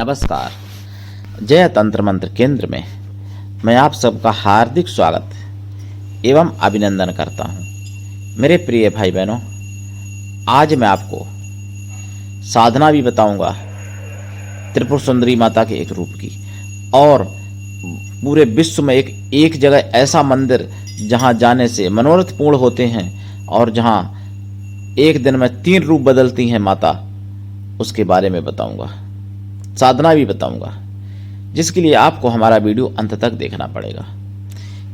नमस्कार। जय तंत्र मंत्र केंद्र में मैं आप सबका हार्दिक स्वागत एवं अभिनंदन करता हूं। मेरे प्रिय भाई बहनों, आज मैं आपको साधना भी बताऊंगा त्रिपुर सुंदरी माता के एक रूप की, और पूरे विश्व में एक जगह ऐसा मंदिर जहां जाने से मनोरथ पूर्ण होते हैं और जहां एक दिन में 3 रूप बदलती हैं माता, उसके बारे में बताऊंगा। साधना भी बताऊंगा, जिसके लिए आपको हमारा वीडियो अंत तक देखना पड़ेगा।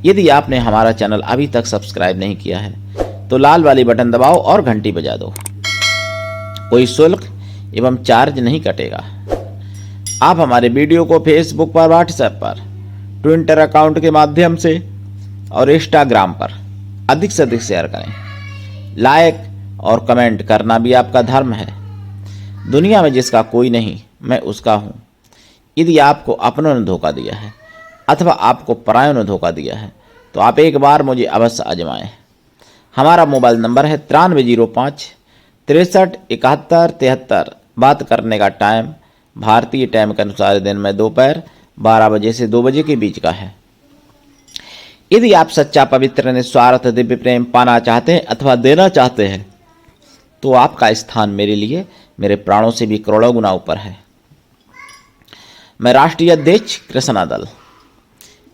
यदि आपने हमारा चैनल अभी तक सब्सक्राइब नहीं किया है तो लाल वाली बटन दबाओ और घंटी बजा दो। कोई शुल्क एवं चार्ज नहीं कटेगा। आप हमारे वीडियो को फेसबुक पर, व्हाट्सएप पर, ट्विटर अकाउंट के माध्यम से और इंस्टाग्राम पर अधिक से अधिक शेयर करें। लाइक और कमेंट करना भी आपका धर्म है। दुनिया में जिसका कोई नहीं, मैं उसका हूं। यदि आपको अपनों ने धोखा दिया है अथवा आपको परायों ने धोखा दिया है तो आप एक बार मुझे अवश्य आजमाएं। हमारा मोबाइल नंबर है 9305 63 71 73। बात करने का टाइम भारतीय टाइम के अनुसार दिन में दोपहर 12 बजे से 2 बजे के बीच का है। यदि आप सच्चा, पवित्र, निस्वार्थ दिव्य प्रेम पाना चाहते हैं अथवा देना चाहते हैं तो आपका स्थान मेरे लिए मेरे प्राणों से भी करोड़ों गुना ऊपर है। मैं राष्ट्रीय अध्यक्ष कृष्णा दल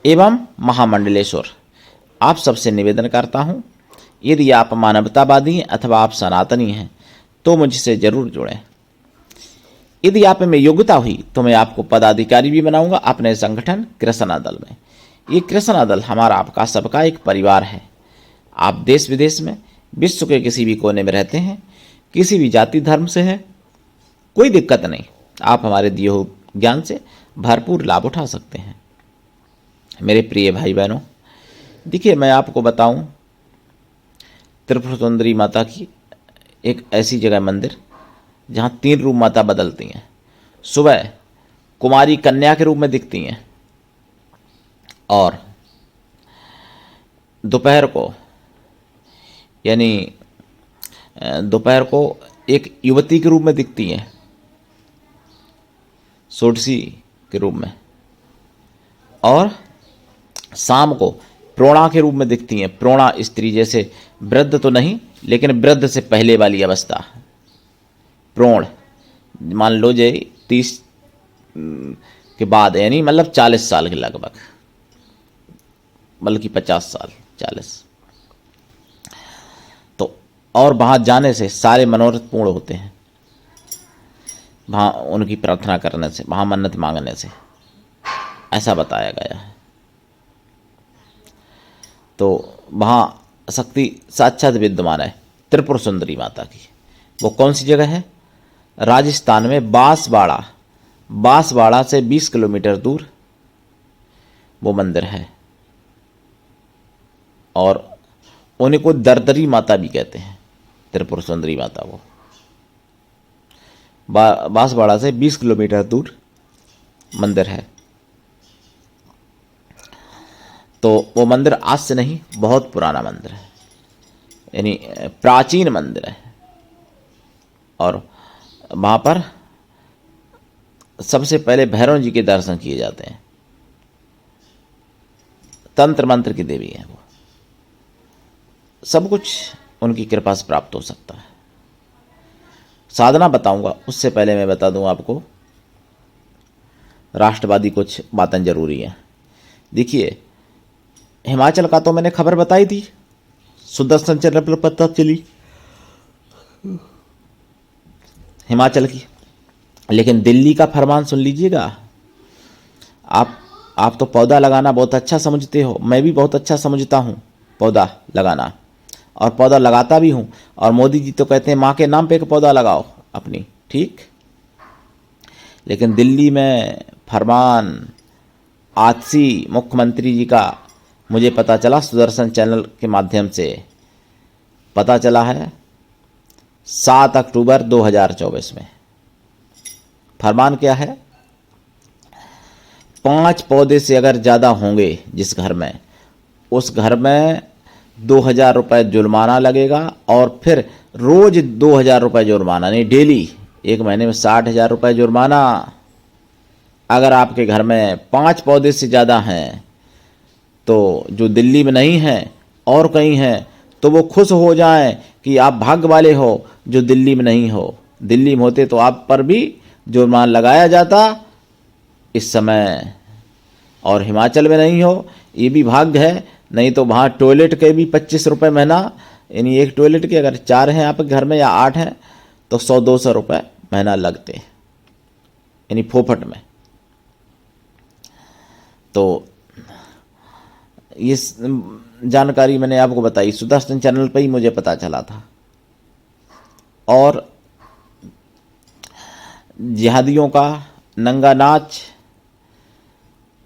एवं महामंडलेश्वर आप सबसे निवेदन करता हूं, यदि आप मानवतावादी हैं अथवा आप सनातनी हैं तो मुझसे जरूर जुड़ें। यदि आप में योग्यता हुई तो मैं आपको पदाधिकारी भी बनाऊंगा अपने संगठन कृष्णा दल में। ये कृष्णा दल हमारा, आपका, सबका एक परिवार है। आप देश विदेश में, विश्व के किसी भी कोने में रहते हैं, किसी भी जाति धर्म से हैं, कोई दिक्कत नहीं। आप हमारे दिए हुए ज्ञान से भरपूर लाभ उठा सकते हैं। मेरे प्रिय भाई बहनों, देखिए, मैं आपको बताऊं त्रिपुर सुंदरी माता की एक ऐसी जगह मंदिर जहां 3 रूप माता बदलती हैं। सुबह कुमारी कन्या के रूप में दिखती हैं और दोपहर को एक युवती के रूप में दिखती हैं, सोडसी के रूप में, और शाम को प्रोणा के रूप में दिखती हैं। प्रोणा स्त्री, जैसे वृद्ध तो नहीं लेकिन वृद्ध से पहले वाली अवस्था। प्रोण मान लो जे 30 के बाद, यानी मतलब 40 साल के लगभग, बल्कि 50 साल, 40। तो और वहां जाने से सारे मनोरथ पूर्ण होते हैं। वहाँ उनकी प्रार्थना करने से, वहाँ मन्नत मांगने से, ऐसा बताया गया है। तो वहाँ शक्ति साक्षात विद्यमान है त्रिपुर सुंदरी माता की। वो कौन सी जगह है? राजस्थान में बांसवाड़ा से 20 किलोमीटर दूर वो मंदिर है, और उन्हीं को दरदरी माता भी कहते हैं, त्रिपुर सुंदरी माता। वो बांसवाड़ा से 20 किलोमीटर दूर मंदिर है। तो वो मंदिर आज से नहीं, बहुत पुराना मंदिर है, यानी प्राचीन मंदिर है। और वहाँ पर सबसे पहले भैरव जी के दर्शन किए जाते हैं। तंत्र मंत्र की देवी है वो। सब कुछ उनकी कृपा से प्राप्त हो सकता है। साधना बताऊंगा, उससे पहले मैं बता दूं आपको राष्ट्रवादी कुछ बातें जरूरी हैं। देखिए, हिमाचल का तो मैंने खबर बताई थी, सुदर्शन चैनल पर पता चली हिमाचल की, लेकिन दिल्ली का फरमान सुन लीजिएगा। आप तो पौधा लगाना बहुत अच्छा समझते हो, मैं भी बहुत अच्छा समझता हूँ पौधा लगाना, और पौधा लगाता भी हूँ। और मोदी जी तो कहते हैं माँ के नाम पे एक पौधा लगाओ अपनी, ठीक। लेकिन दिल्ली में फरमान आजसी मुख्यमंत्री जी का मुझे पता चला, सुदर्शन चैनल के माध्यम से पता चला है, 7 अक्टूबर 2024 में। फरमान क्या है? 5 पौधे से अगर ज़्यादा होंगे जिस घर में, उस घर में 2000 रुपये जुर्माना लगेगा, और फिर रोज 2000 रुपये जुर्माना, नहीं डेली, एक महीने में 60,000 रुपये जुर्माना। अगर आपके घर में 5 पौधे से ज़्यादा हैं तो जो दिल्ली में नहीं हैं और कहीं हैं, तो वो खुश हो जाएं कि आप भाग्य वाले हो जो दिल्ली में नहीं हो। दिल्ली में होते तो आप पर भी जुर्माना लगाया जाता इस समय, और हिमाचल में नहीं हो, ये भी भाग्य है। नहीं तो वहाँ टॉयलेट के भी 25 रुपये महीना, यानी एक टॉयलेट के अगर 4 हैं आपके घर में या 8 हैं तो 100-200 रुपये महीना लगते, यानी फोफट में। तो ये जानकारी मैंने आपको बताई, सुदर्शन चैनल पर ही मुझे पता चला था। और जिहादियों का नंगा नाच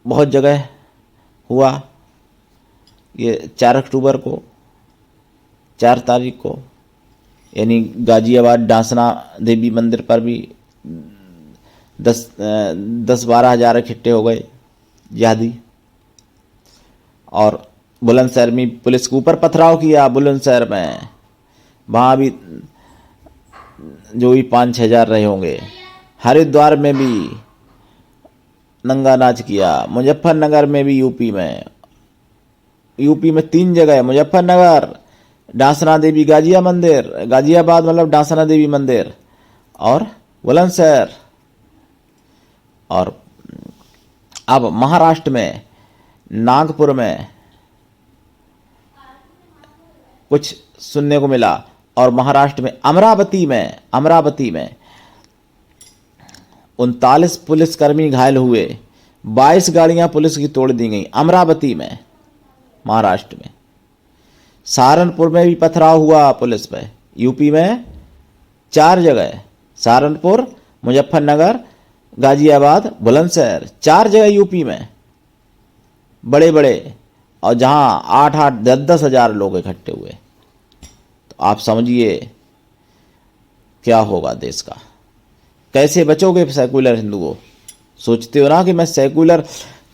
बहुत जगह हुआ। ये 4 अक्टूबर को, 4 तारीख को, यानी गाजियाबाद डांसना देवी मंदिर पर भी 10-12 हज़ार इकट्ठे हो गए जिहादी। और बुलंदशहर में पुलिस के ऊपर पथराव किया। बुलंदशहर में वहाँ भी जो भी 5-6 हज़ार रहे होंगे। हरिद्वार में भी नंगा नाच किया। मुजफ्फरनगर में भी, यूपी में 3 जगह है, मुजफ्फरनगर, डांसना देवी गाजियाबाद मतलब डांसना देवी मंदिर, और बुलंदशहर। और अब महाराष्ट्र में नागपुर में कुछ सुनने को मिला, और महाराष्ट्र में अमरावती में 39 पुलिसकर्मी घायल हुए, 22 गाड़ियां पुलिस की तोड़ दी गई अमरावती में, महाराष्ट्र में। सहारनपुर में भी पथराव हुआ पुलिस पे। यूपी में 4 जगह, सहारनपुर, मुजफ्फरनगर, गाजियाबाद, बुलंदशहर, 4 जगह यूपी में बड़े बड़े, और जहां 8-8, 10-10 हज़ार लोग इकट्ठे हुए। तो आप समझिए क्या होगा देश का। कैसे बचोगे सेकुलर हिंदुओं? सोचते हो ना कि मैं सेकुलर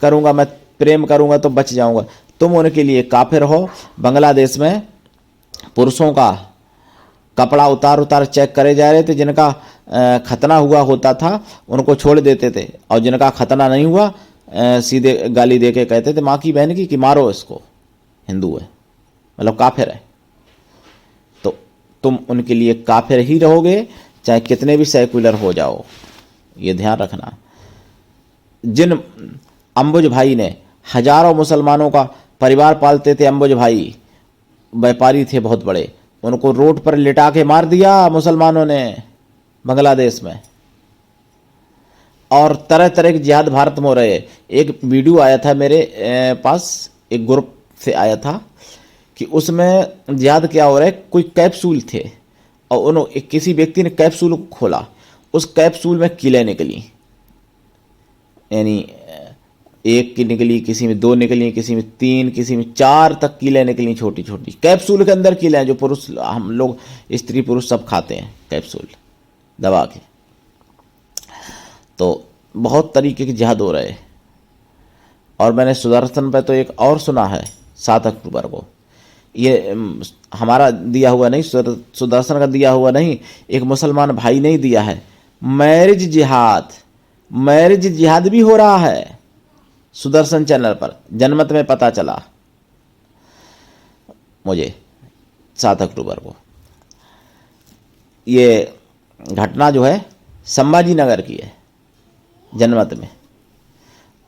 करूंगा, मैं प्रेम करूंगा तो बच जाऊंगा। तुम उनके लिए काफिर हो। बांग्लादेश में पुरुषों का कपड़ा उतार चेक करे जा रहे थे। जिनका खतना हुआ होता था उनको छोड़ देते थे, और जिनका खतना नहीं हुआ सीधे गाली दे के कहते थे माँ की बहन की कि मारो इसको, हिंदू है, मतलब काफिर है। तो तुम उनके लिए काफिर ही रहोगे चाहे कितने भी सेकुलर हो जाओ, ये ध्यान रखना। जिन अंबुज भाई ने हजारों मुसलमानों का परिवार पालते थे, अंबुज भाई व्यापारी थे बहुत बड़े, उनको रोड पर लिटा के मार दिया मुसलमानों ने बांग्लादेश में। और तरह तरह की जिहाद भारत में हो रहे। एक वीडियो आया था मेरे पास, एक ग्रुप से आया था कि उसमें जिहाद क्या हो रहा है। कोई कैप्सूल थे और किसी व्यक्ति ने कैप्सूल को खोला, उस कैप्सूल में कीलें निकली, यानी एक की निकली, किसी में 2 निकली, किसी में 3, किसी में 4 तक कीलें निकली, छोटी छोटी कैप्सूल के अंदर कीलें, जो पुरुष हम लोग स्त्री पुरुष सब खाते हैं कैप्सूल दबा के। तो बहुत तरीके की जिहाद हो रहे। और मैंने सुदर्शन पे तो एक और सुना है 7 अक्टूबर को, ये हमारा दिया हुआ नहीं, सुदर्शन का दिया हुआ नहीं, एक मुसलमान भाई ने दिया है। मैरिज जिहाद भी हो रहा है सुदर्शन चैनल पर, जनमत में पता चला मुझे 7 अक्टूबर को। ये घटना जो है संभाजी नगर की है, जनमत में।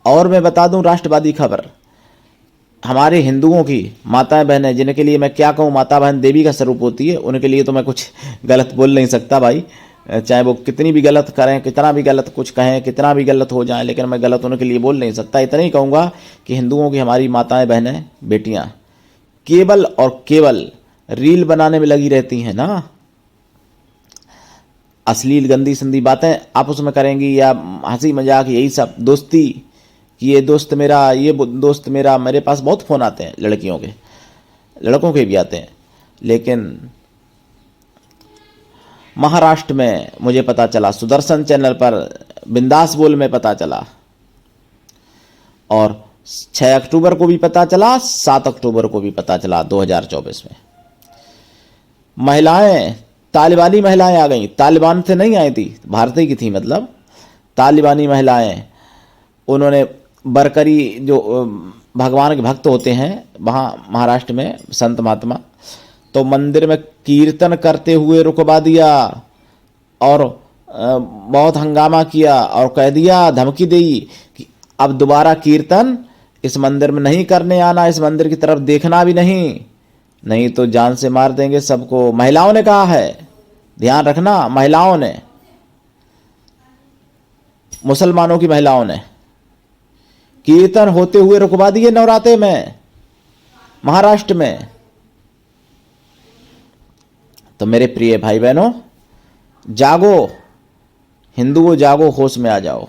और मैं बता दूं राष्ट्रवादी खबर, हमारे हिंदुओं की माताएं बहनें, जिनके लिए मैं क्या कहूँ, माता बहन देवी का स्वरूप होती है, उनके लिए तो मैं कुछ गलत बोल नहीं सकता भाई, चाहे वो कितनी भी गलत करें, कितना भी गलत कुछ कहें, कितना भी गलत हो जाए, लेकिन मैं गलत उनके लिए बोल नहीं सकता। इतना ही कहूँगा कि हिंदुओं की हमारी माताएं बहनें बेटियां केवल और केवल रील बनाने में लगी रहती हैं ना, अश्लील गंदी संदी बातें आपस में करेंगी, या हंसी मजाक, यही सब, दोस्ती कि ये दोस्त मेरा, ये दोस्त मेरा। मेरे पास बहुत फ़ोन आते हैं लड़कियों के, लड़कों के भी आते हैं। लेकिन महाराष्ट्र में मुझे पता चला, सुदर्शन चैनल पर बिंदास बोल में पता चला, और 6 अक्टूबर को भी पता चला, 7 अक्टूबर को भी पता चला 2024 में। महिलाएं, तालिबानी महिलाएं आ गई, तालिबान से नहीं आई थी, भारतीय की थी, मतलब तालिबानी महिलाएं उन्होंने बरकरी जो भगवान के भक्त होते हैं वहाँ महाराष्ट्र में संत महात्मा, तो मंदिर में कीर्तन करते हुए रुकवा दिया और बहुत हंगामा किया और कह दिया, धमकी दी कि अब दोबारा कीर्तन इस मंदिर में नहीं करने आना, इस मंदिर की तरफ देखना भी नहीं तो जान से मार देंगे सबको। महिलाओं ने कहा है, ध्यान रखना, महिलाओं ने, मुसलमानों की महिलाओं ने कीर्तन होते हुए रुकवा दिए नवरात्रे में महाराष्ट्र में। तो मेरे प्रिय भाई बहनों, जागो, हिंदुओं जागो, होश में आ जाओ।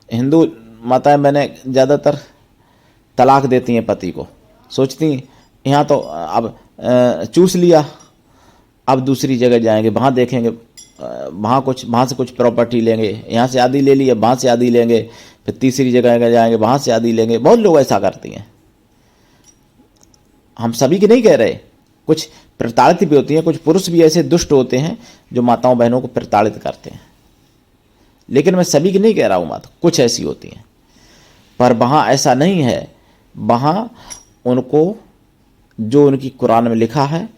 हिंदू माताएं मैंने ज़्यादातर तलाक देती हैं पति को, सोचती यहाँ तो अब चूस लिया, अब दूसरी जगह जाएंगे, वहाँ देखेंगे, वहाँ से कुछ प्रॉपर्टी लेंगे, यहाँ से आधी ले ली, वहाँ से आधी लेंगे, फिर तीसरी जगह जाएंगे, वहाँ से आधी लेंगे। बहुत लोग ऐसा करती हैं, हम सभी की नहीं कह रहे, कुछ प्रताड़ित भी होती हैं, कुछ पुरुष भी ऐसे दुष्ट होते हैं जो माताओं बहनों को प्रताड़ित करते हैं, लेकिन मैं सभी की नहीं कह रहा हूँ माता, कुछ ऐसी होती हैं। पर वहाँ ऐसा नहीं है, वहाँ उनको जो उनकी कुरान में लिखा है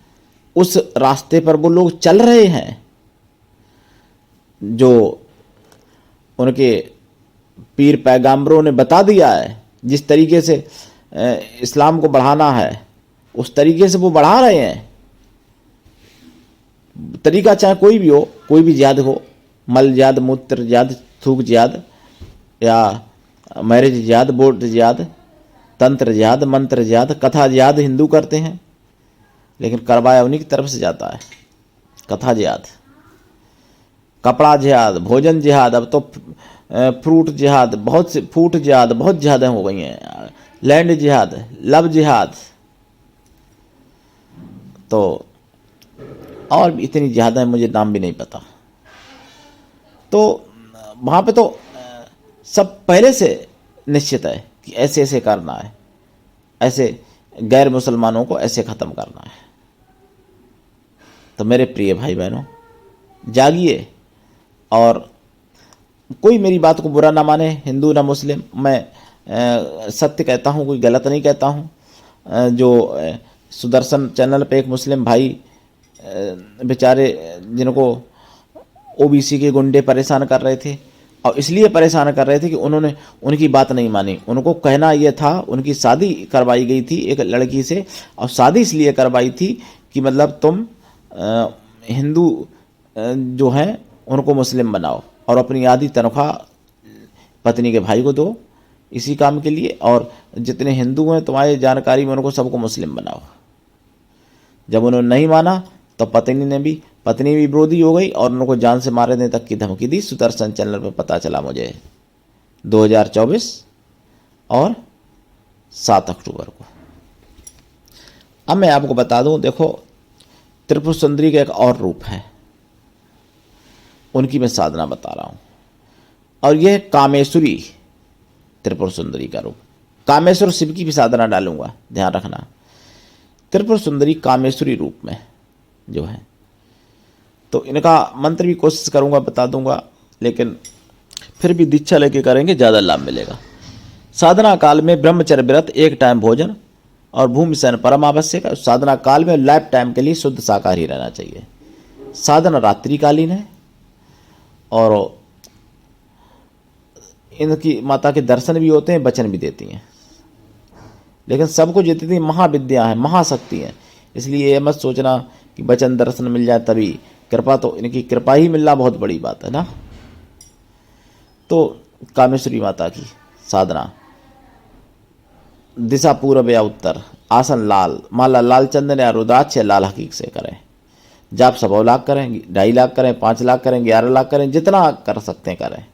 उस रास्ते पर वो लोग चल रहे हैं, जो उनके पीर पैगंबरों ने बता दिया है। जिस तरीके से इस्लाम को बढ़ाना है उस तरीके से वो बढ़ा रहे हैं। तरीका चाहे कोई भी हो, कोई भी जिहाद हो, मल जिहाद, मूत्र जिहाद, थूक जिहाद, या मैरिज जिहाद, बोर्ड जिहाद, तंत्र जिहाद, मंत्र जिहाद, कथा जिहाद हिंदू करते हैं, लेकिन करवाया उन्हीं की तरफ से जाता है। कथा जिहाद, कपड़ा जिहाद, भोजन जिहाद, अब तो फ्रूट जिहाद, बहुत से फूट जिहाद, बहुत जिहादें हो गई हैं, लैंड जिहाद, लव जिहाद, तो और भी इतनी जिहादें मुझे नाम भी नहीं पता। तो वहाँ पे तो सब पहले से निश्चित है कि ऐसे ऐसे करना है, ऐसे गैर मुसलमानों को ऐसे ख़त्म करना है। तो मेरे प्रिय भाई बहनों, जागिए, और कोई मेरी बात को बुरा ना माने, हिंदू ना मुस्लिम, मैं सत्य कहता हूँ, कोई गलत नहीं कहता हूँ। जो सुदर्शन चैनल पे एक मुस्लिम भाई बेचारे जिनको ओबीसी के गुंडे परेशान कर रहे थे, और इसलिए परेशान कर रहे थे कि उन्होंने उनकी बात नहीं मानी। उनको कहना यह था, उनकी शादी करवाई गई थी एक लड़की से, और शादी इसलिए करवाई थी कि मतलब तुम हिंदू जो हैं उनको मुस्लिम बनाओ और अपनी आधी तनख्वाह पत्नी के भाई को दो इसी काम के लिए, और जितने हिंदू हैं तुम्हारी जानकारी में उनको सबको मुस्लिम बनाओ। जब उन्होंने नहीं माना तो पत्नी भी विरोधी हो गई और उनको जान से मारने तक की धमकी दी। सुदर्शन चैनल पर पता चला मुझे 2024 और 7 अक्टूबर को। अब मैं आपको बता दूं, देखो त्रिपुर सुंदरी का एक और रूप है, उनकी मैं साधना बता रहा हूं, और यह कामेश्वरी त्रिपुर सुंदरी का रूप। कामेश्वर शिव की भी साधना डालूंगा, ध्यान रखना। त्रिपुर सुंदरी कामेश्वरी रूप में जो है, तो इनका मंत्र भी कोशिश करूंगा बता दूंगा, लेकिन फिर भी दीक्षा लेके करेंगे, ज़्यादा लाभ मिलेगा। साधना काल में ब्रह्मचर्य व्रत, 1 टाइम भोजन और भूमि शयन परम आवश्यक है। साधना काल में लाइफ टाइम के लिए शुद्ध शाकाहारी रहना चाहिए। साधना रात्रिकालीन है, और इनकी माता के दर्शन भी होते हैं, वचन भी देती हैं, लेकिन सबको जितनी महाविद्या है, महाशक्ति है, इसलिए ये मत सोचना कि वचन दर्शन मिल जाए तभी। कृपा तो इनकी कृपा ही मिलना बहुत बड़ी बात है ना। तो कामेश्वरी माता की साधना, दिशा पूर्व या उत्तर, आसन लाल, माला लाल चंदन या रुद्राक्ष या लाल हकीक से करें। जाप 100 लाख करें, 2.5 लाख करें, 5 लाख करें, 11 लाख करें, जितना कर सकते हैं करें।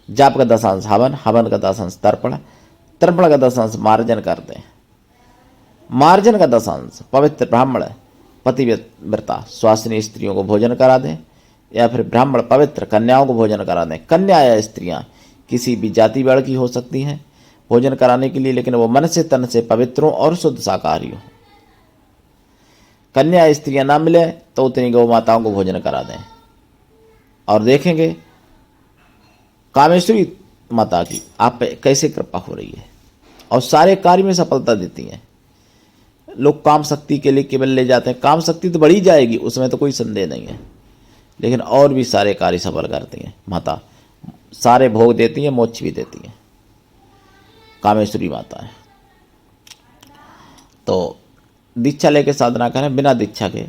जाप का 10 हवन, हवन का 10 तर्पण, तर्पण का 10 मार्जन कर दें। मार्जन का 10 पवित्र ब्राह्मण पतिव्रता स्वासिनी स्त्रियों को भोजन करा दें, या फिर ब्राह्मण पवित्र कन्याओं को भोजन करा दें। कन्या या स्त्रियां किसी भी जाति वर्ग की हो सकती हैं भोजन कराने के लिए, लेकिन वो मन से तन से पवित्रों और शुद्ध शाकाहारी हो। कन्या स्त्रियां ना मिले तो उतनी गौ माताओं को भोजन करा दें, और देखेंगे कामेश्वरी माता की आप पे कैसे कृपा हो रही है और सारे कार्य में सफलता देती हैं। लोग काम शक्ति के लिए केवल ले जाते हैं, काम शक्ति तो बढ़ी जाएगी, उसमें तो कोई संदेह नहीं है, लेकिन और भी सारे कार्य सफल करती हैं माता, सारे भोग देती हैं, मोक्ष भी देती हैं, कामेश्वरी माता है। तो दीक्षा लेके साधना करें, बिना दीक्षा के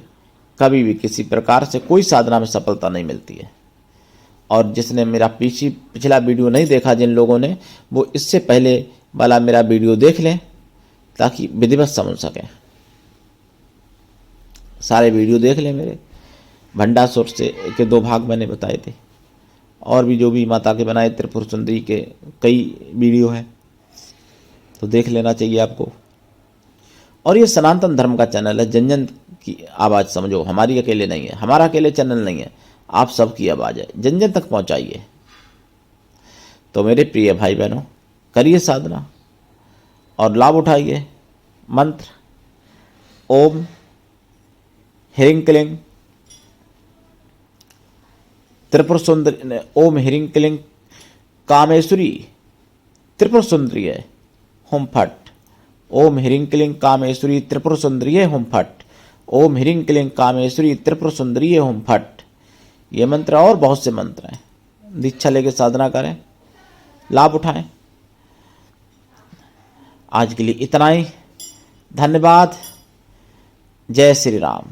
कभी भी किसी प्रकार से कोई साधना में सफलता नहीं मिलती है। और जिसने मेरा पिछला वीडियो नहीं देखा, जिन लोगों ने, वो इससे पहले वाला मेरा वीडियो देख लें ताकि विधिवत समझ सकें। सारे वीडियो देख लें मेरे, भंडासुर से के 2 भाग मैंने बताए थे, और भी जो भी माता के बनाए त्रिपुर सुंदरी के कई वीडियो हैं, तो देख लेना चाहिए आपको। और ये सनातन धर्म का चैनल है, जन जन की आवाज़ समझो, हमारी अकेले नहीं है, हमारा अकेले चैनल नहीं है, आप सबकी आवाज़ है, जन जन तक पहुंचाइए। तो मेरे प्रिय भाई बहनों, करिए साधना और लाभ उठाइए। मंत्र ओम ह्रीं क्लीं त्रिपुर सुंदरी, ओम ह्रीं क्लीं कामेश्वरी त्रिपुर सुंदरी हुम फट, ओम ह्रीं क्लीं कामेश्वरी त्रिपुर सुंदरी हुम फट, ओम ह्रीं क्लीं कामेश्वरी त्रिपुर सुंदरी हुम फट। ये मंत्र और बहुत से मंत्र हैं, दीक्षा लेके साधना करें, लाभ उठाएं। आज के लिए इतना ही, धन्यवाद। जय श्री राम।